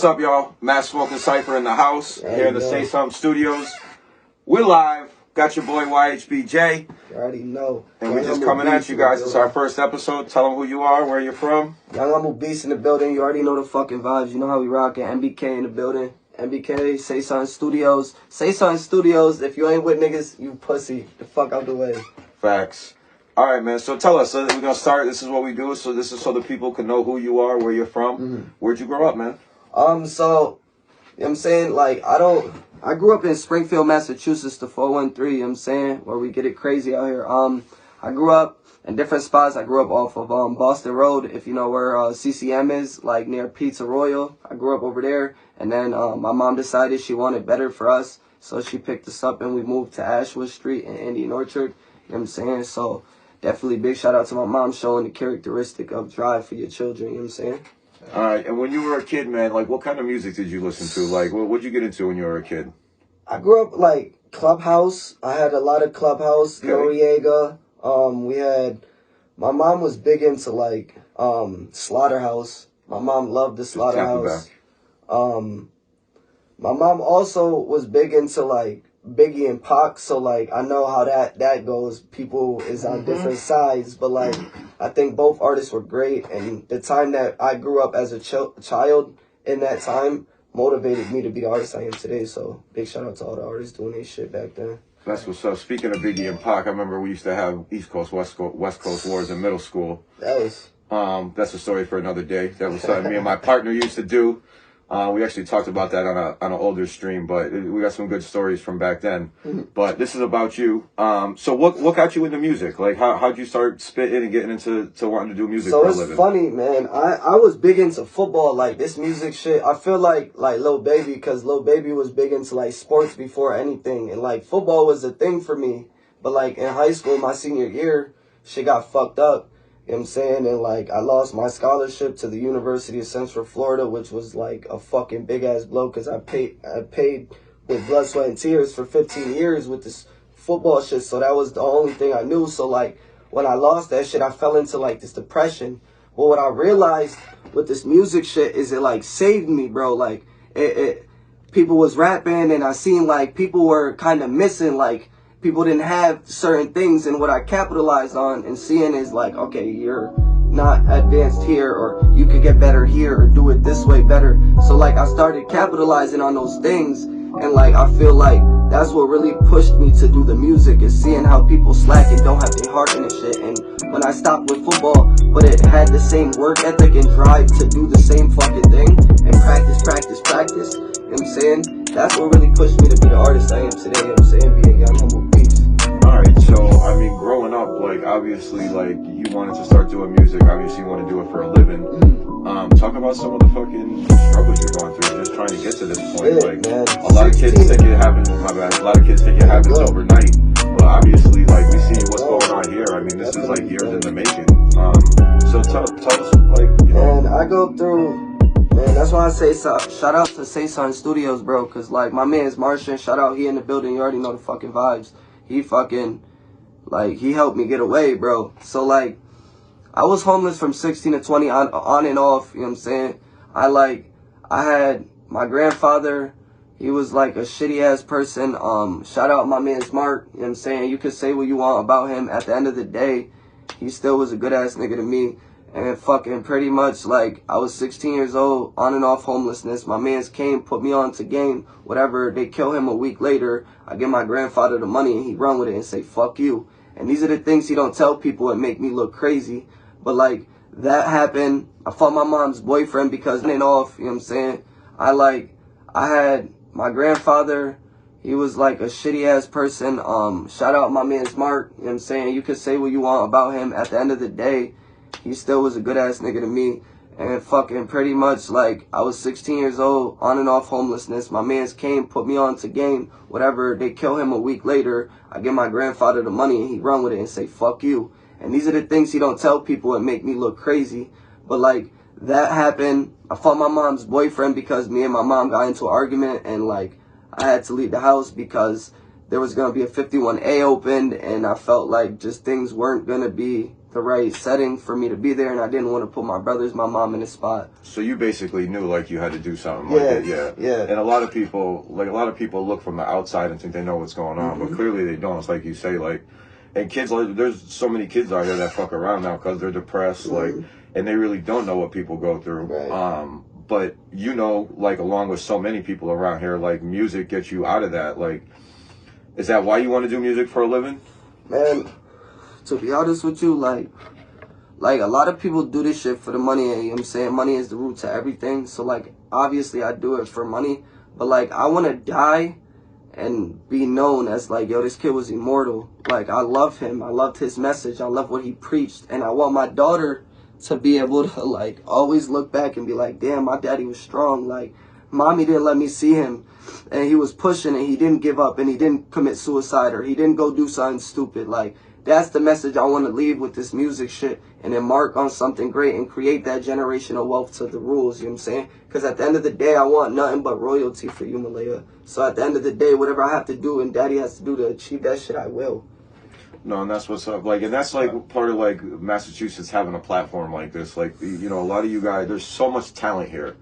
What's up, y'all? Matt Smoking Cypher in the house. Here in the Say Something Studios. We're live. Got your boy Yhb Jay. You already know. And we're just coming at you guys. It's our first episode. Tell them who you are, where you're from. Young Humble Beast in the building. You already know the fucking vibes. You know how we rock it. MBK in the building. MBK, Say Something Studios. Say Something Studios. If you ain't with niggas, you pussy. The fuck out the way. Facts. All right, man. So tell us. So we're going to start. This is what we do. So this is so the people can know who you are, where you're from. Where'd you grow up, man? So, you know what I'm saying? Like, I grew up in Springfield, Massachusetts, the 413, you know what I'm saying? Where we get it crazy out here. I grew up in different spots. I grew up off of Boston Road, if you know where CCM is, like near Pizza Royal. I grew up over there. And then my mom decided she wanted better for us. So she picked us up and we moved to Ashwood Street in Indian Orchard. You know what I'm saying? So definitely big shout out to my mom showing the characteristic of drive for your children. You know what I'm saying? All right. And when you were a kid, man, like what kind of music did you listen to? Like what'd you get into when you were a kid? I grew up like Clubhouse. I had a lot of Clubhouse, Noriega. My mom was big into like Slaughterhouse. My mom loved the Slaughterhouse. My mom also was big into like Biggie and Pac, so like I know how that goes. People is on different sides, but like I think both artists were great, and the time that I grew up as a child in that time motivated me to be the artist I am today. So big shout out to all the artists doing their shit back then. That's what's up. Speaking of Biggie and Pac, I remember we used to have East Coast, West Coast wars in middle school. That's a story for another day. That was something me and my partner used to do. We actually talked about that on an older stream, but we got some good stories from back then. But this is about you. So what got you into music? Like how'd you start spitting and getting into wanting to do music for a living? So it's funny, man. I was big into football, like this music shit. I feel like Lil Baby, because Lil Baby was big into like sports before anything, and like football was a thing for me. But like in high school, my senior year, shit got fucked up. You know what I'm saying? And like I lost my scholarship to the University of Central Florida, which was like a fucking big ass blow because I paid with blood, sweat, and tears for 15 years with this football shit. So that was the only thing I knew. So like when I lost that shit, I fell into like this depression. But what I realized with this music shit is it like saved me, bro. Like people was rapping and I seen like people were kind of missing, like people didn't have certain things, and what I capitalized on and seeing is like, okay, you're not advanced here, or you could get better here, or do it this way better. So like I started capitalizing on those things, and like I feel like that's what really pushed me to do the music, is seeing how people slack and don't have their heart in the shit. And when I stopped with football, but it had the same work ethic and drive to do the same fucking thing and practice, you know what I'm saying? That's what really pushed me to be the artist I am today, you know what I'm saying? Being Young Humble Beast. Alright, so I mean growing up, like obviously like you wanted to start doing music, obviously you want to do it for a living. Talk about some of the fucking struggles you're going through just trying to get to this point. Like man, a lot of kids think it happens, my bad, a lot of kids think it happens overnight. But obviously like we see what's going on here. I mean this is like years in the making. So tell us like, you know. Man, I go through, man, that's why I say shout out to Say Something Studios, bro, cause like my man's Martian, shout out, he in the building, you already know the fucking vibes. He fucking, like, he helped me get away, bro. So like I was homeless from 16 to 20 on and off, you know what I'm saying? I had my grandfather, he was like a shitty ass person. Shout out my man's Mark, you know what I'm saying? You could say what you want about him. At the end of the day, he still was a good ass nigga to me. And fucking pretty much like I was 16 years old, on and off homelessness. My mans came, put me on to game, whatever. They kill him a week later. I give my grandfather the money and he run with it and say, fuck you. And these are the things he don't tell people that make me look crazy. But like that happened. I fought my mom's boyfriend because on and off, you know what I'm saying? I had my grandfather, he was like a shitty ass person. Shout out my man's Mark, you know what I'm saying? You could say what you want about him. At the end of the day, he still was a good ass nigga to me. And fucking pretty much like I was 16 years old, on and off homelessness. My mans came, put me on to game, whatever. They kill him a week later. I give my grandfather the money and he run with it and say, fuck you. And these are the things he don't tell people that make me look crazy. But like that happened. I fought my mom's boyfriend because me and my mom got into an argument, and like I had to leave the house because there was going to be a 51A opened, and I felt like just things weren't going to be the right setting for me to be there, and I didn't want to put my brothers, my mom in a spot. So you basically knew like you had to do something like that, yeah. And a lot of people look from the outside and think they know what's going on, but clearly they don't. It's like you say, like, and kids, like, there's so many kids out here that fuck around now because they're depressed, like, and they really don't know what people go through. Right. But you know, like, along with so many people around here, like, music gets you out of that. Like, is that why you want to do music for a living? Man, to be honest with you, like a lot of people do this shit for the money, and you know what I'm saying? Money is the root to everything. So, like, obviously I do it for money, but, like, I want to die and be known as, like, yo, this kid was immortal. Like, I love him. I loved his message. I love what he preached. And I want my daughter to be able to, like, always look back and be like, damn, my daddy was strong. Like, mommy didn't let me see him, and he was pushing, and he didn't give up, and he didn't commit suicide, or he didn't go do something stupid. Like, that's the message I want to leave with this music shit, and then mark on something great and create that generational wealth to the rules, you know what I'm saying? Because at the end of the day, I want nothing but royalty for you, Malaya. So at the end of the day, whatever I have to do and daddy has to do to achieve that shit, I will. No, and that's what's up. Like, and that's like part of like Massachusetts having a platform like this. Like, you know, a lot of you guys, there's so much talent here,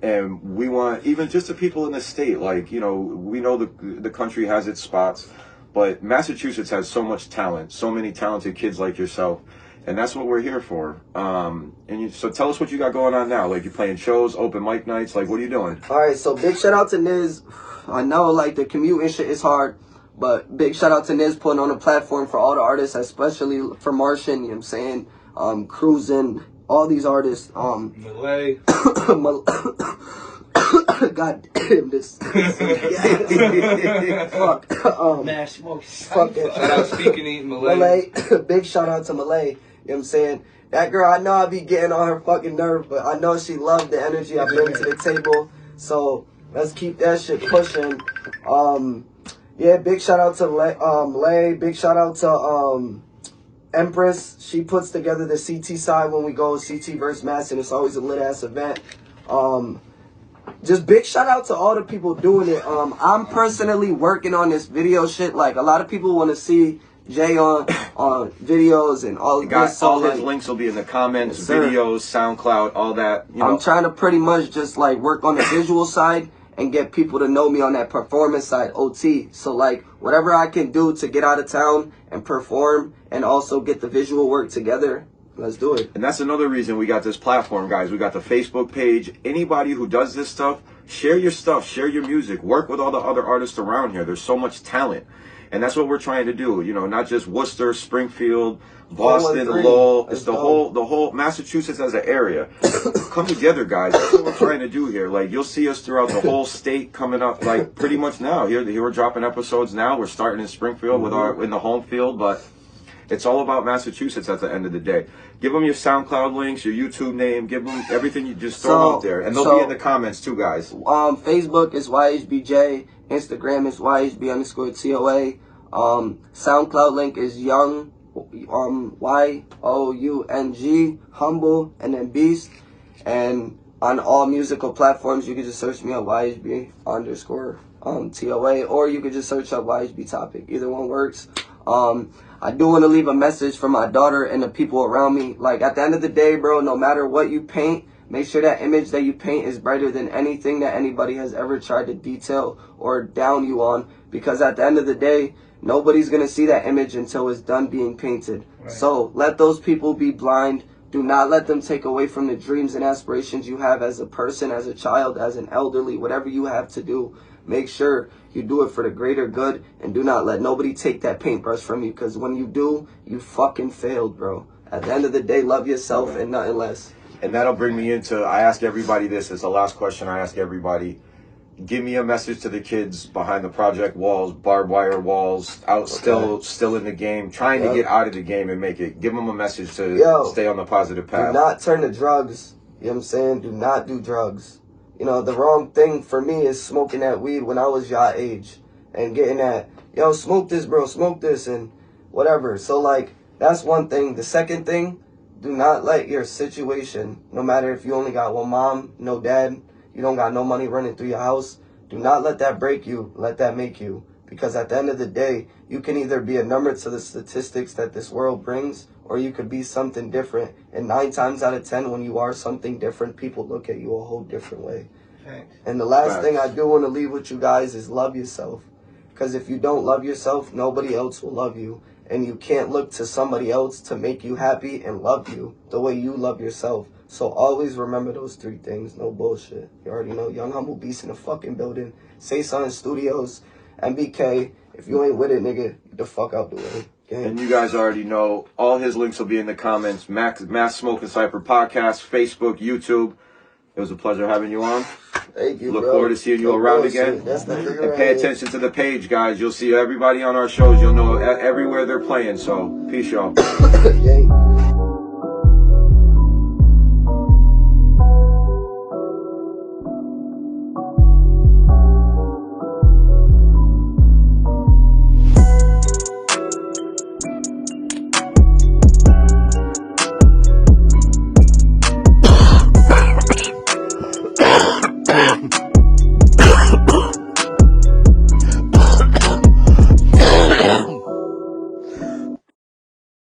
and we want even just the people in the state. Like, you know, we know the country has its spots, but Massachusetts has so much talent, so many talented kids like yourself, and that's what we're here for. So tell us what you got going on now. Like, you playing shows, open mic nights. Like, what are you doing? All right, so big shout out to Niz. I know, like, the commute and shit is hard. But big shout out to Niz putting on a platform for all the artists, especially for Martian, you know what I'm saying? Cruising, all these artists. Malay. God damn this. Fuck. Mash smoke. Fuck it. Shout out Speaking Eat Malay. Malay. Big shout out to Malay. You know what I'm saying? That girl, I know I be getting on her fucking nerve, but I know she loved the energy I bring to the table. So let's keep that shit pushing. Yeah, big shout out to Lay. Big shout out to Empress. She puts together the CT side when we go CT versus Mass, and it's always a lit ass event. Just big shout out to all the people doing it. I'm personally working on this video shit. Like, a lot of people want to see Jay on videos and all of this. All his links will be in the comments, videos, SoundCloud, all that. You know. I'm trying to pretty much just like work on the visual side and get people to know me on that performance side, OT. So, like, whatever I can do to get out of town and perform and also get the visual work together, let's do it. And that's another reason we got this platform, guys. We got the Facebook page. Anybody who does this stuff, share your stuff, share your music, work with all the other artists around here. There's so much talent. And that's what we're trying to do. You know, not just Worcester, Springfield, Boston, Lowell. It's the whole Massachusetts as an area. Come together, guys. That's what we're trying to do here. Like, you'll see us throughout the whole state coming up, like, pretty much now. Here we're dropping episodes now. We're starting in Springfield with in the home field, but it's all about Massachusetts at the end of the day. Give them your SoundCloud links, your YouTube name. Give them everything. You just throw them out there, and they'll be in the comments too, guys. Facebook is Yhb Jay. Instagram is Yhb_TOA. SoundCloud link is Young, YOUNG, Humble, and then Beast. And on all musical platforms, you can just search me up Yhb_TOA, or you can just search up Yhb Topic. Either one works. I do want to leave a message for my daughter and the people around me. Like, at the end of the day, bro, no matter what you paint, make sure that image that you paint is brighter than anything that anybody has ever tried to detail or down you on. Because at the end of the day, nobody's going to see that image until it's done being painted. Right. So let those people be blind. Do not let them take away from the dreams and aspirations you have as a person, as a child, as an elderly, whatever you have to do. Make sure you do it for the greater good, and do not let nobody take that paintbrush from you, because when you do, you fucking failed, bro. At the end of the day, love yourself and nothing less. And that'll bring me into, I ask everybody this, it's the last question I ask everybody. Give me a message to the kids behind the project walls, barbed wire walls, out still in the game, trying to get out of the game and make it. Give them a message to stay on the positive path. Do not turn to drugs. You know what I'm saying? Do not do drugs. You know, the wrong thing for me is smoking that weed when I was your age and getting that, yo, smoke this, bro, smoke this, and whatever. So, like, that's one thing. The second thing, do not let your situation, no matter if you only got one mom, no dad, you don't got no money running through your house, do not let that break you. Let that make you. Because at the end of the day, you can either be a number to the statistics that this world brings, or you could be something different. And 9 times out of 10, when you are something different, people look at you a whole different way. Thanks. And the last thing I do want to leave with you guys is love yourself. Because if you don't love yourself, nobody else will love you. And you can't look to somebody else to make you happy and love you the way you love yourself. So always remember those 3 things. No bullshit. You already know. Young Humble Beast in the fucking building. Say Something Studios. MBK. If you ain't with it, nigga, get the fuck out the way. Gang. And you guys already know. All his links will be in the comments. Mass Smoke and Cypher Podcast, Facebook, YouTube. It was a pleasure having you on. Thank you, Look bro. forward to seeing you around again. That's the nigga and right pay here. attention to the page, guys. You'll see everybody on our shows. You'll know everywhere they're playing. So, peace, y'all. Gang.